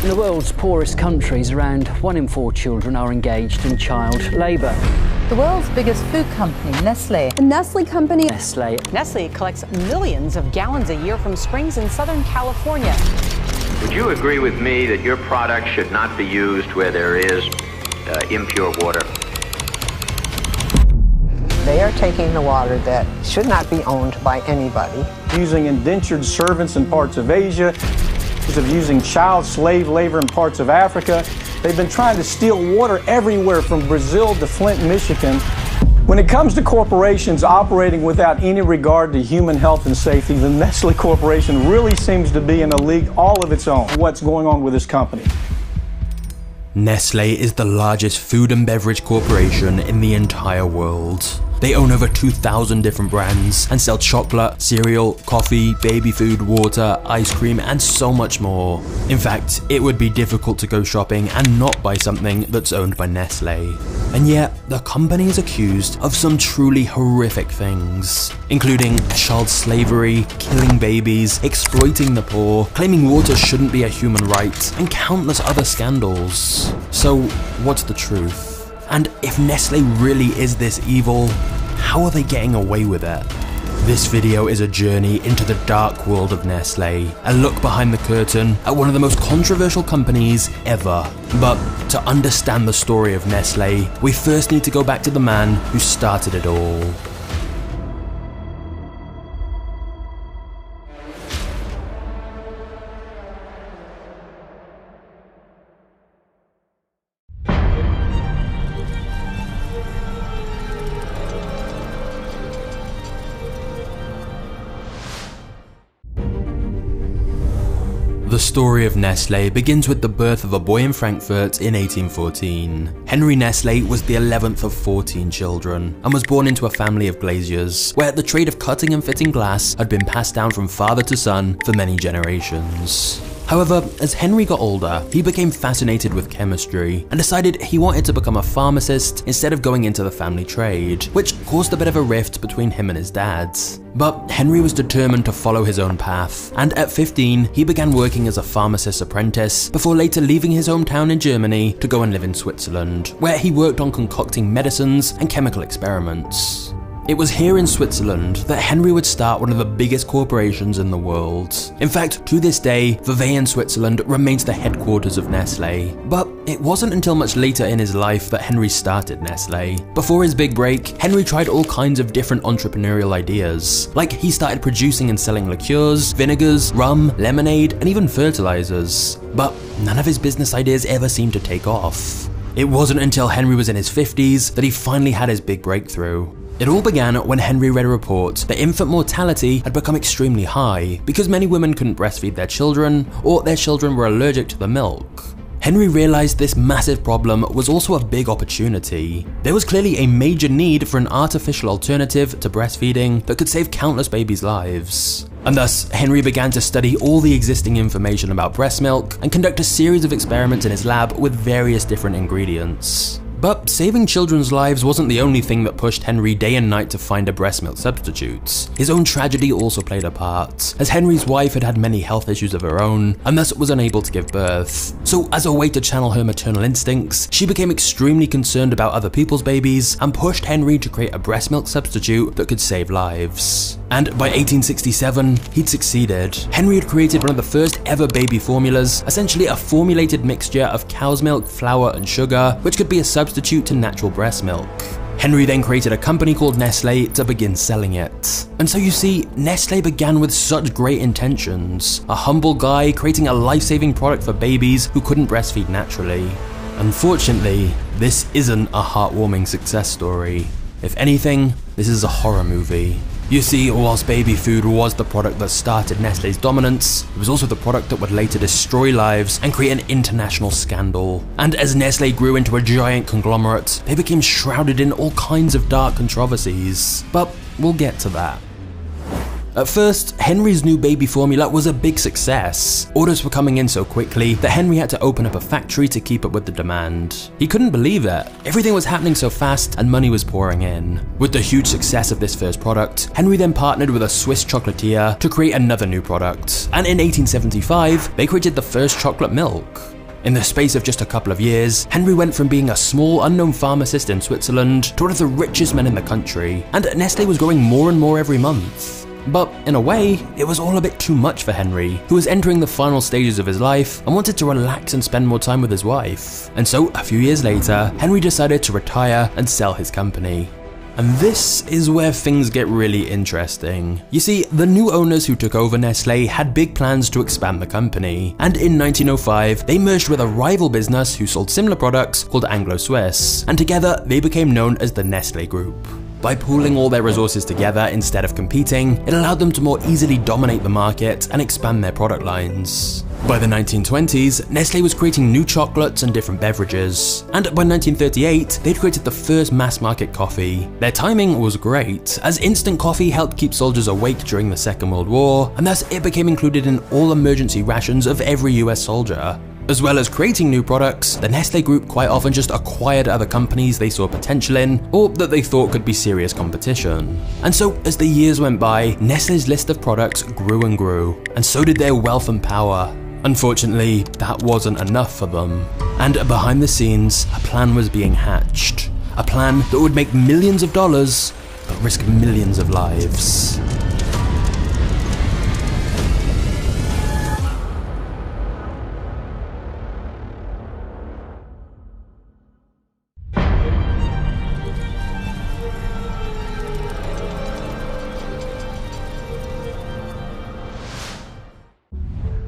In the world's poorest countries, around 1 in 4 children are engaged in child labour. The world's biggest food company, Nestlé. A Nestlé company. Nestlé collects millions of gallons a year from springs in Southern California. Would you agree with me that your product should not be used where there is impure water? They are taking the water that should not be owned by anybody. Using indentured servants in parts of Asia, of using child slave labor in parts of Africa. They've been trying to steal water everywhere from Brazil to Flint, Michigan. When it comes to corporations operating without any regard to human health and safety, the Nestlé Corporation really seems to be in a league all of its own. What's going on with this company? Nestlé is the largest food and beverage corporation in the entire world. They own over 2,000 different brands and sell chocolate, cereal, coffee, baby food, water, ice cream, and so much more. In fact, it would be difficult to go shopping and not buy something that's owned by Nestlé. And yet, the company is accused of some truly horrific things, including child slavery, killing babies, exploiting the poor, claiming water shouldn't be a human right, and countless other scandals. So, what's the truth? And if Nestlé really is this evil, how are they getting away with it? This video is a journey into the dark world of Nestlé, a look behind the curtain at one of the most controversial companies ever. But to understand the story of Nestlé, we first need to go back to the man who started it all. The story of Nestlé begins with the birth of a boy in Frankfurt in 1814. Henry Nestlé was the 11th of 14 children and was born into a family of glaziers, where the trade of cutting and fitting glass had been passed down from father to son for many generations. However, as Henry got older, he became fascinated with chemistry and decided he wanted to become a pharmacist instead of going into the family trade, which caused a bit of a rift between him and his dad. But Henry was determined to follow his own path, and at 15, he began working as a pharmacist's apprentice before later leaving his hometown in Germany to go and live in Switzerland, where he worked on concocting medicines and chemical experiments. It was here in Switzerland that Henry would start one of the biggest corporations in the world. In fact, to this day, Vevey in Switzerland remains the headquarters of Nestlé. But it wasn't until much later in his life that Henry started Nestlé. Before his big break, Henry tried all kinds of different entrepreneurial ideas. Like, he started producing and selling liqueurs, vinegars, rum, lemonade, and even fertilizers. But none of his business ideas ever seemed to take off. It wasn't until Henry was in his 50s that he finally had his big breakthrough. It all began when Henry read a report that infant mortality had become extremely high because many women couldn't breastfeed their children, or their children were allergic to the milk. Henry realized this massive problem was also a big opportunity. There was clearly a major need for an artificial alternative to breastfeeding that could save countless babies' lives. And thus, Henry began to study all the existing information about breast milk and conduct a series of experiments in his lab with various different ingredients. But saving children's lives wasn't the only thing that pushed Henry day and night to find a breast milk substitute. His own tragedy also played a part, as Henry's wife had had many health issues of her own and thus was unable to give birth. So as a way to channel her maternal instincts, she became extremely concerned about other people's babies and pushed Henry to create a breast milk substitute that could save lives. And by 1867, he'd succeeded. Henry had created one of the first ever baby formulas, essentially a formulated mixture of cow's milk, flour, and sugar, which could be a substitute to natural breast milk. Henry then created a company called Nestlé to begin selling it. And so you see, Nestlé began with such great intentions. A humble guy creating a life-saving product for babies who couldn't breastfeed naturally. Unfortunately, this isn't a heartwarming success story. If anything, this is a horror movie. You see, whilst baby food was the product that started Nestlé's dominance, it was also the product that would later destroy lives and create an international scandal. And as Nestlé grew into a giant conglomerate, they became shrouded in all kinds of dark controversies. But we'll get to that. At first, Henry's new baby formula was a big success. Orders were coming in so quickly that Henry had to open up a factory to keep up with the demand. He couldn't believe it. Everything was happening so fast and money was pouring in. With the huge success of this first product, Henry then partnered with a Swiss chocolatier to create another new product. And in 1875, they created the first chocolate milk. In the space of just a couple of years, Henry went from being a small, unknown pharmacist in Switzerland to one of the richest men in the country, and Nestlé was growing more and more every month. But in a way, it was all a bit too much for Henry, who was entering the final stages of his life and wanted to relax and spend more time with his wife. And so, a few years later, Henry decided to retire and sell his company. And this is where things get really interesting. You see, the new owners who took over Nestlé had big plans to expand the company, and in 1905, they merged with a rival business who sold similar products called Anglo-Swiss, and together they became known as the Nestlé Group. By pooling all their resources together instead of competing, it allowed them to more easily dominate the market and expand their product lines. By the 1920s, Nestlé was creating new chocolates and different beverages, and by 1938, they'd created the first mass-market coffee. Their timing was great, as instant coffee helped keep soldiers awake during the Second World War, and thus it became included in all emergency rations of every US soldier. As well as creating new products, the Nestlé Group quite often just acquired other companies they saw potential in, or that they thought could be serious competition. And so, as the years went by, Nestlé's list of products grew and grew, and so did their wealth and power. Unfortunately, that wasn't enough for them. And behind the scenes, a plan was being hatched. A plan that would make millions of dollars, but risk millions of lives.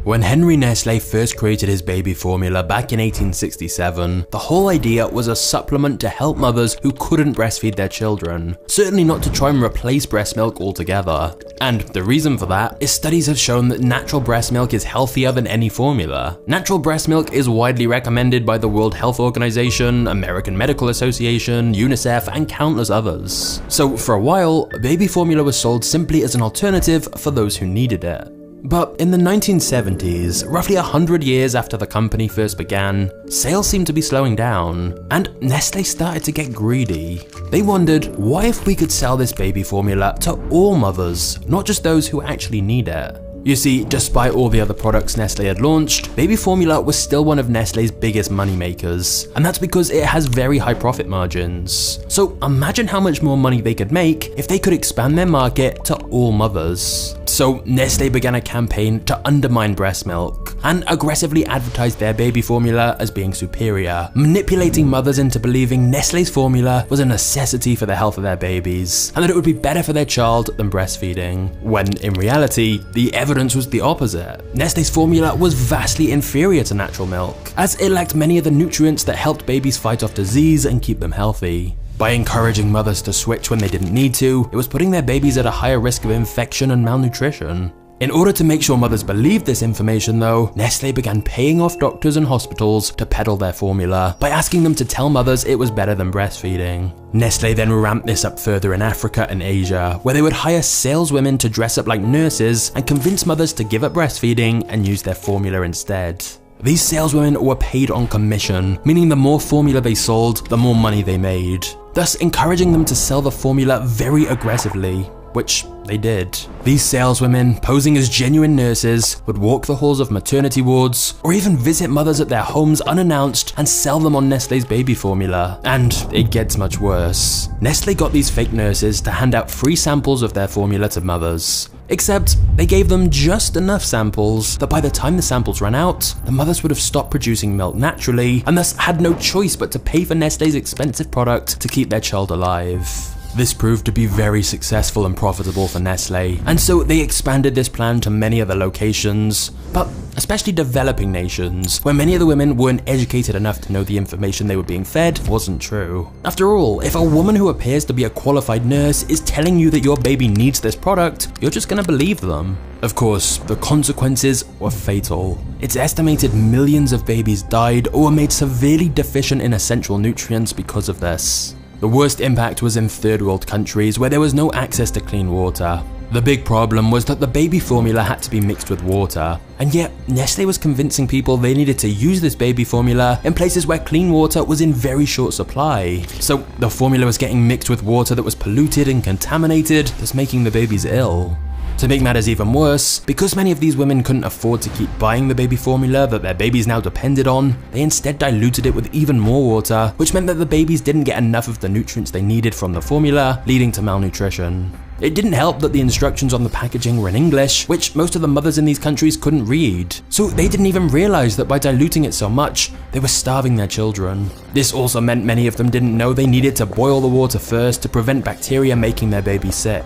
When Henry Nestlé first created his baby formula back in 1867, the whole idea was a supplement to help mothers who couldn't breastfeed their children, certainly not to try and replace breast milk altogether. And the reason for that is studies have shown that natural breast milk is healthier than any formula. Natural breast milk is widely recommended by the World Health Organization, American Medical Association, UNICEF, and countless others. So for a while, baby formula was sold simply as an alternative for those who needed it. But in the 1970s, roughly 100 years after the company first began, sales seemed to be slowing down, and Nestlé started to get greedy. They wondered, what if we could sell this baby formula to all mothers, not just those who actually need it? You see, despite all the other products Nestlé had launched, baby formula was still one of Nestlé's biggest moneymakers, and that's because it has very high profit margins. So imagine how much more money they could make if they could expand their market to all mothers. So Nestlé began a campaign to undermine breast milk and aggressively advertised their baby formula as being superior, manipulating mothers into believing Nestlé's formula was a necessity for the health of their babies, and that it would be better for their child than breastfeeding, when in reality, the evidence was the opposite. Nestlé's formula was vastly inferior to natural milk, as it lacked many of the nutrients that helped babies fight off disease and keep them healthy. By encouraging mothers to switch when they didn't need to, it was putting their babies at a higher risk of infection and malnutrition. In order to make sure mothers believed this information though, Nestlé began paying off doctors and hospitals to peddle their formula by asking them to tell mothers it was better than breastfeeding. Nestlé then ramped this up further in Africa and Asia, where they would hire saleswomen to dress up like nurses and convince mothers to give up breastfeeding and use their formula instead. These saleswomen were paid on commission, meaning the more formula they sold, the more money they made, thus encouraging them to sell the formula very aggressively, which they did. These saleswomen, posing as genuine nurses, would walk the halls of maternity wards, or even visit mothers at their homes unannounced and sell them on Nestlé's baby formula. And it gets much worse. Nestlé got these fake nurses to hand out free samples of their formula to mothers. Except they gave them just enough samples that by the time the samples ran out, the mothers would have stopped producing milk naturally and thus had no choice but to pay for Nestlé's expensive product to keep their child alive. This proved to be very successful and profitable for Nestlé, and so they expanded this plan to many other locations, but especially developing nations, where many of the women weren't educated enough to know the information they were being fed wasn't true. After all, if a woman who appears to be a qualified nurse is telling you that your baby needs this product, you're just gonna believe them. Of course, the consequences were fatal. It's estimated millions of babies died or were made severely deficient in essential nutrients because of this. The worst impact was in third world countries where there was no access to clean water. The big problem was that the baby formula had to be mixed with water, and yet Nestlé was convincing people they needed to use this baby formula in places where clean water was in very short supply. So the formula was getting mixed with water that was polluted and contaminated, thus making the babies ill. To make matters even worse, because many of these women couldn't afford to keep buying the baby formula that their babies now depended on, they instead diluted it with even more water, which meant that the babies didn't get enough of the nutrients they needed from the formula, leading to malnutrition. It didn't help that the instructions on the packaging were in English, which most of the mothers in these countries couldn't read. So they didn't even realize that by diluting it so much, they were starving their children. This also meant many of them didn't know they needed to boil the water first to prevent bacteria making their baby sick.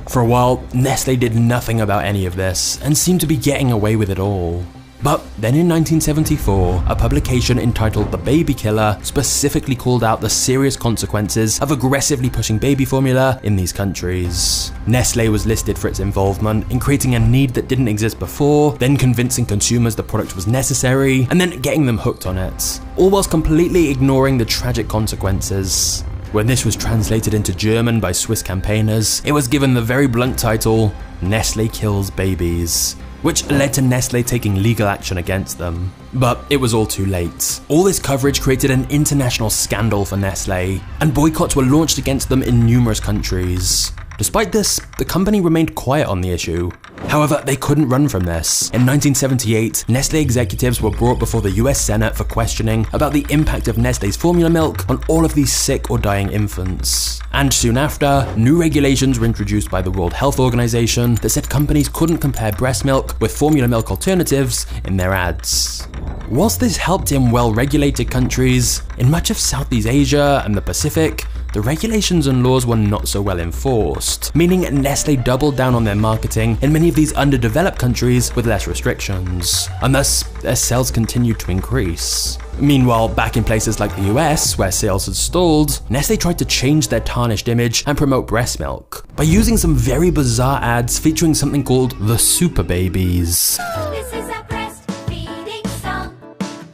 For a while, Nestlé did nothing about any of this and seemed to be getting away with it all. But then in 1974, a publication entitled The Baby Killer specifically called out the serious consequences of aggressively pushing baby formula in these countries. Nestlé was listed for its involvement in creating a need that didn't exist before, then convincing consumers the product was necessary, and then getting them hooked on it, all whilst completely ignoring the tragic consequences. When this was translated into German by Swiss campaigners, it was given the very blunt title, Nestlé Kills Babies, which led to Nestlé taking legal action against them. But it was all too late. All this coverage created an international scandal for Nestlé, and boycotts were launched against them in numerous countries. Despite this, the company remained quiet on the issue. However, they couldn't run from this. In 1978, Nestlé executives were brought before the US Senate for questioning about the impact of Nestlé's formula milk on all of these sick or dying infants. And soon after, new regulations were introduced by the World Health Organization that said companies couldn't compare breast milk with formula milk alternatives in their ads. Whilst this helped in well-regulated countries, in much of Southeast Asia and the Pacific, the regulations and laws were not so well enforced, meaning Nestlé doubled down on their marketing in many of these underdeveloped countries with less restrictions, and thus their sales continued to increase. Meanwhile, back in places like the US, where sales had stalled, Nestlé tried to change their tarnished image and promote breast milk by using some very bizarre ads featuring something called the Super Babies. This is a breastfeeding song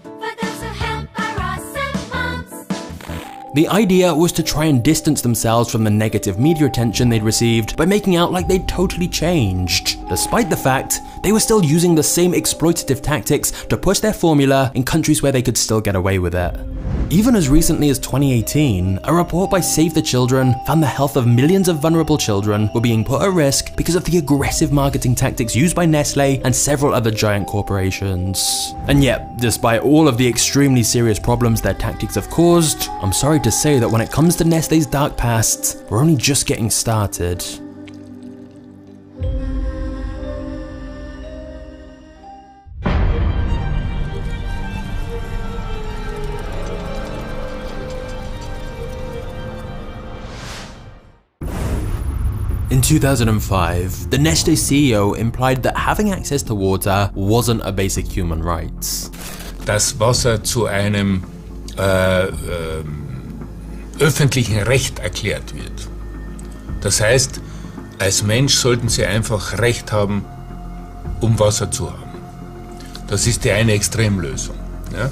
for those who help our awesome moms. The idea was to try and distance themselves from the negative media attention they'd received by making out like they'd totally changed, despite the fact they were still using the same exploitative tactics to push their formula in countries where they could still get away with it. Even as recently as 2018, a report by Save the Children found the health of millions of vulnerable children were being put at risk because of the aggressive marketing tactics used by Nestlé and several other giant corporations. And yet, despite all of the extremely serious problems their tactics have caused, I'm sorry to say that when it comes to Nestlé's dark past, we're only just getting started. In 2005, the Nestlé CEO implied that having access to water wasn't a basic human right. Das Wasser zu einem öffentlichen Recht erklärt wird. Das heißt, als Mensch sollten Sie einfach Recht haben, Wasser zu haben. Das ist die eine Extremlösung. Ja?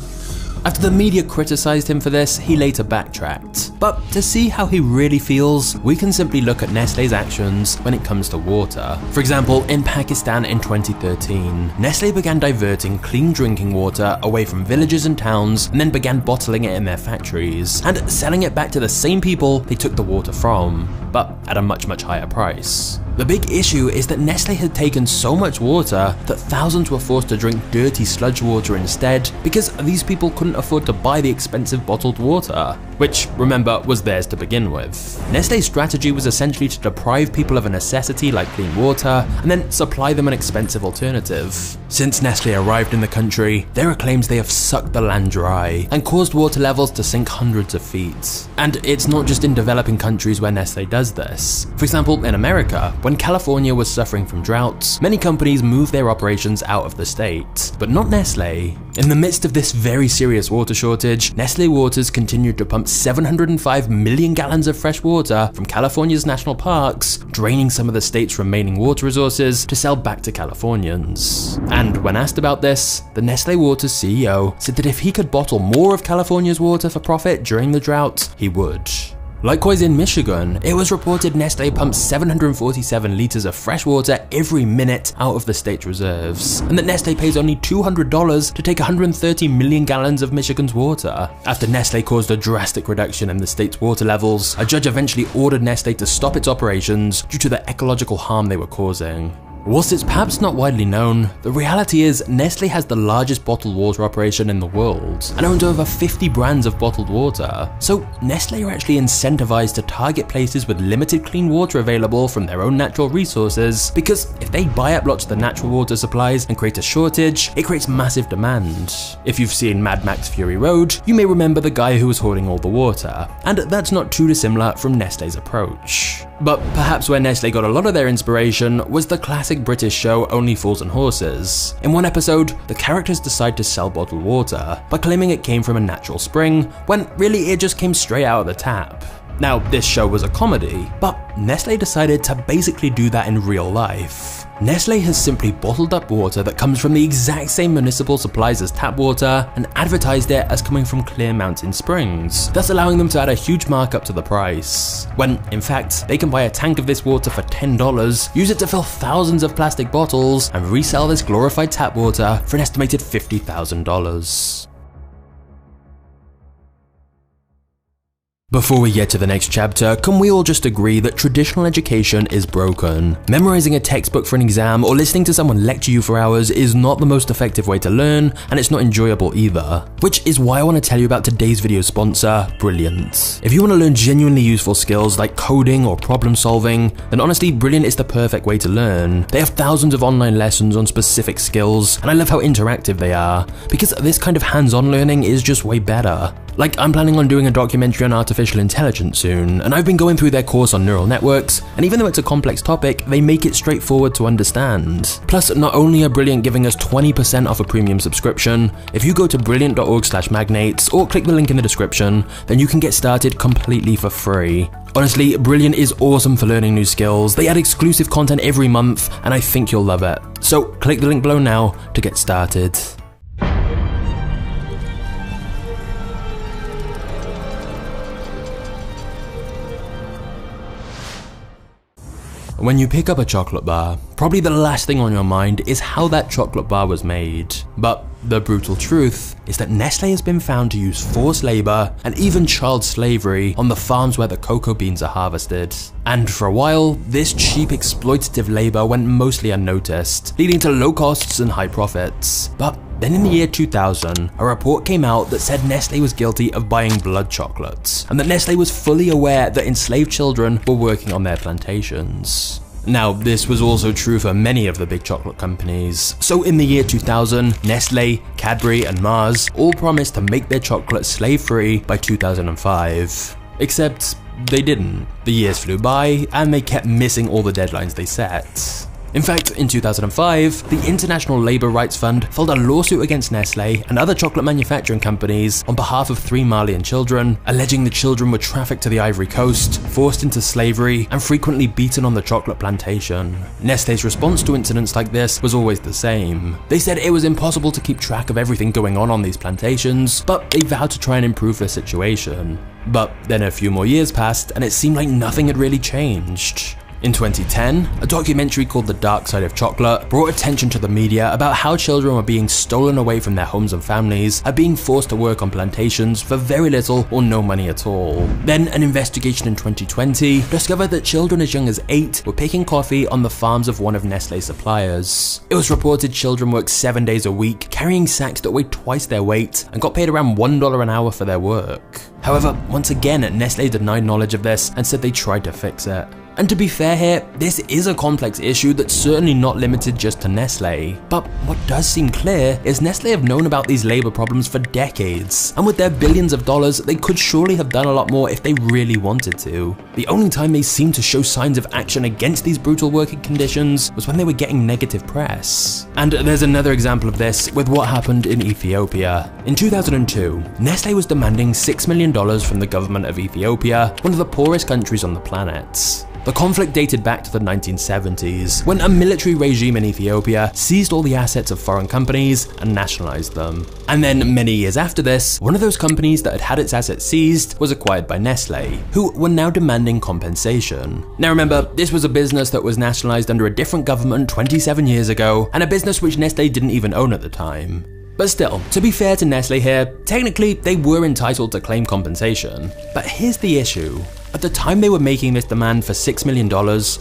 After the media criticized him for this, he later backtracked. But to see how he really feels, we can simply look at Nestlé's actions when it comes to water. For example, in Pakistan in 2013, Nestlé began diverting clean drinking water away from villages and towns and then began bottling it in their factories and selling it back to the same people they took the water from, but at a much higher price. The big issue is that Nestlé had taken so much water that thousands were forced to drink dirty sludge water instead because these people couldn't afford to buy the expensive bottled water, which, remember, was theirs to begin with. Nestlé's strategy was essentially to deprive people of a necessity like clean water and then supply them an expensive alternative. Since Nestlé arrived in the country, there are claims they have sucked the land dry and caused water levels to sink hundreds of feet. And it's not just in developing countries where Nestlé does this. For example, in America, when California was suffering from droughts, many companies moved their operations out of the state, but not Nestlé. In the midst of this very serious water shortage, Nestlé Waters continued to pump 705 million gallons of fresh water from California's national parks, draining some of the state's remaining water resources to sell back to Californians. And when asked about this, the Nestlé Waters CEO said that if he could bottle more of California's water for profit during the drought, he would. Likewise in Michigan, it was reported Nestlé pumps 747 litres of fresh water every minute out of the state's reserves, and that Nestlé pays only $200 to take 130 million gallons of Michigan's water. After Nestlé caused a drastic reduction in the state's water levels, a judge eventually ordered Nestlé to stop its operations due to the ecological harm they were causing. Whilst it's perhaps not widely known, the reality is Nestlé has the largest bottled water operation in the world and owns over 50 brands of bottled water. So Nestlé are actually incentivized to target places with limited clean water available from their own natural resources, because if they buy up lots of the natural water supplies and create a shortage, it creates massive demand. If you've seen Mad Max Fury Road, you may remember the guy who was hoarding all the water, and that's not too dissimilar from Nestlé's approach. But perhaps where Nestlé got a lot of their inspiration was the classic British show Only Fools and Horses. In one episode, the characters decide to sell bottled water by claiming it came from a natural spring, when really it just came straight out of the tap. Now, this show was a comedy, but Nestlé decided to basically do that in real life. Nestlé has simply bottled up water that comes from the exact same municipal supplies as tap water and advertised it as coming from clear mountain springs, thus allowing them to add a huge markup to the price. When, in fact, they can buy a tank of this water for $10, use it to fill thousands of plastic bottles, and resell this glorified tap water for an estimated $50,000. Before we get to the next chapter, can we all just agree that traditional education is broken? Memorizing a textbook for an exam or listening to someone lecture you for hours is not the most effective way to learn, and it's not enjoyable either. Which is why I want to tell you about today's video sponsor, Brilliant. If you want to learn genuinely useful skills like coding or problem solving, then honestly, Brilliant is the perfect way to learn. They have thousands of online lessons on specific skills, and I love how interactive they are, because this kind of hands-on learning is just way better. Like, I'm planning on doing a documentary on artificial intelligence soon, and I've been going through their course on neural networks, and even though it's a complex topic, they make it straightforward to understand. Plus, not only are Brilliant giving us 20% off a premium subscription, if you go to brilliant.org/magnates or click the link in the description, then you can get started completely for free. Honestly, Brilliant is awesome for learning new skills. They add exclusive content every month, and I think you'll love it. So click the link below now to get started. When you pick up a chocolate bar, probably the last thing on your mind is how that chocolate bar was made. But the brutal truth is that Nestlé has been found to use forced labor and even child slavery on the farms where the cocoa beans are harvested. And for a while, this cheap exploitative labor went mostly unnoticed, leading to low costs and high profits. But then in the year 2000, a report came out that said Nestlé was guilty of buying blood chocolates, and that Nestlé was fully aware that enslaved children were working on their plantations. Now, this was also true for many of the big chocolate companies. So in the year 2000, Nestlé, Cadbury, and Mars all promised to make their chocolate slave-free by 2005. Except they didn't. The years flew by, and they kept missing all the deadlines they set. In fact, in 2005, the International Labour Rights Fund filed a lawsuit against Nestlé and other chocolate manufacturing companies on behalf of 3 Malian children, alleging the children were trafficked to the Ivory Coast, forced into slavery, and frequently beaten on the chocolate plantation. Nestlé's response to incidents like this was always the same. They said it was impossible to keep track of everything going on these plantations, but they vowed to try and improve their situation. But then a few more years passed, and it seemed like nothing had really changed. In 2010, a documentary called The Dark Side of Chocolate brought attention to the media about how children were being stolen away from their homes and families and being forced to work on plantations for very little or no money at all. Then an investigation in 2020 discovered that children as young as 8 were picking coffee on the farms of one of Nestlé's suppliers. It was reported children worked 7 days a week, carrying sacks that weighed twice their weight and got paid around $1 an hour for their work. However, once again, Nestlé denied knowledge of this and said they tried to fix it. And to be fair here, this is a complex issue that's certainly not limited just to Nestlé. But what does seem clear is Nestlé have known about these labor problems for decades, and with their billions of dollars, they could surely have done a lot more if they really wanted to. The only time they seemed to show signs of action against these brutal working conditions was when they were getting negative press. And there's another example of this with what happened in Ethiopia. In 2002, Nestlé was demanding $6 million from the government of Ethiopia, one of the poorest countries on the planet. The conflict dated back to the 1970s, when a military regime in Ethiopia seized all the assets of foreign companies and nationalized them. And then many years after this, one of those companies that had had its assets seized was acquired by Nestlé, who were now demanding compensation. Now remember, this was a business that was nationalized under a different government 27 years ago, and a business which Nestlé didn't even own at the time. But still, to be fair to Nestlé here, technically they were entitled to claim compensation. But here's the issue. At the time they were making this demand for $6 million,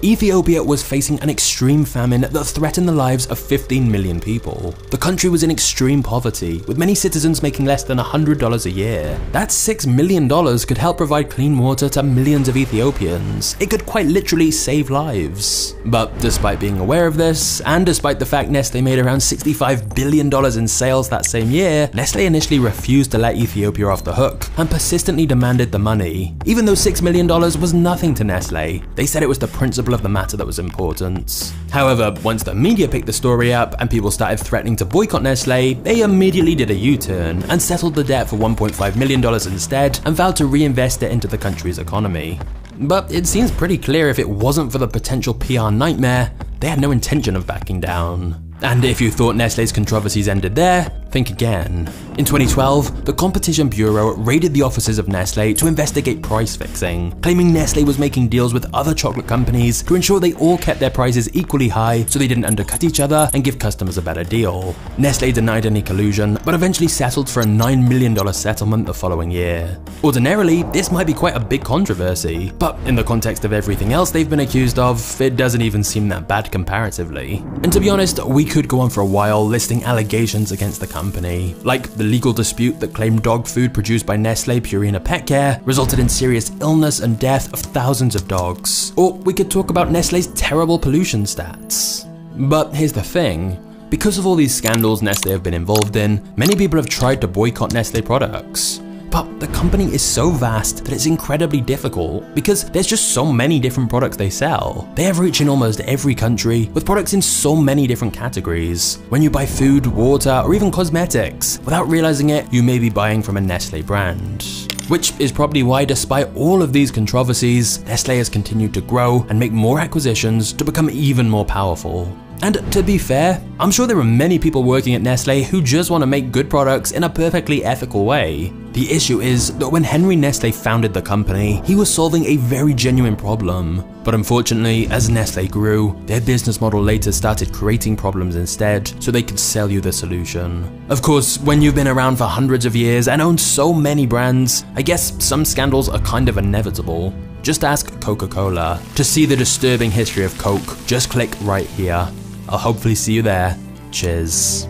Ethiopia was facing an extreme famine that threatened the lives of 15 million people. The country was in extreme poverty, with many citizens making less than $100 a year. That $6 million could help provide clean water to millions of Ethiopians. It could quite literally save lives. But despite being aware of this, and despite the fact Nestlé made around $65 billion in sales that same year, Nestlé initially refused to let Ethiopia off the hook and persistently demanded the money. Even though $6 million was nothing to Nestlé, they said it was the principle of the matter that was important. However, once the media picked the story up and people started threatening to boycott Nestlé, they immediately did a U-turn and settled the debt for $1.5 million instead and vowed to reinvest it into the country's economy. But it seems pretty clear if it wasn't for the potential PR nightmare, they had no intention of backing down. And if you thought Nestlé's controversies ended there, think again. In 2012, the Competition Bureau raided the offices of Nestlé to investigate price fixing, claiming Nestlé was making deals with other chocolate companies to ensure they all kept their prices equally high so they didn't undercut each other and give customers a better deal. Nestlé denied any collusion, but eventually settled for a $9 million settlement the following year. Ordinarily, this might be quite a big controversy, but in the context of everything else they've been accused of, it doesn't even seem that bad comparatively. And to be honest, we could go on for a while listing allegations against the company, like the legal dispute that claimed dog food produced by Nestlé Purina Pet Care resulted in serious illness and death of thousands of dogs. Or we could talk about Nestlé's terrible pollution stats. But here's the thing. Because of all these scandals Nestlé have been involved in, many people have tried to boycott Nestlé products. But the company is so vast that it's incredibly difficult because there's just so many different products they sell. They have reach in almost every country with products in so many different categories. When you buy food, water, or even cosmetics, without realizing it, you may be buying from a Nestlé brand. Which is probably why, despite all of these controversies, Nestlé has continued to grow and make more acquisitions to become even more powerful. And to be fair, I'm sure there are many people working at Nestlé who just want to make good products in a perfectly ethical way. The issue is that when Henry Nestlé founded the company, he was solving a very genuine problem. But unfortunately, as Nestlé grew, their business model later started creating problems instead, so they could sell you the solution. Of course, when you've been around for hundreds of years and owned so many brands, I guess some scandals are kind of inevitable. Just ask Coca-Cola. To see the disturbing history of Coke, just click right here. I'll hopefully see you there. Cheers.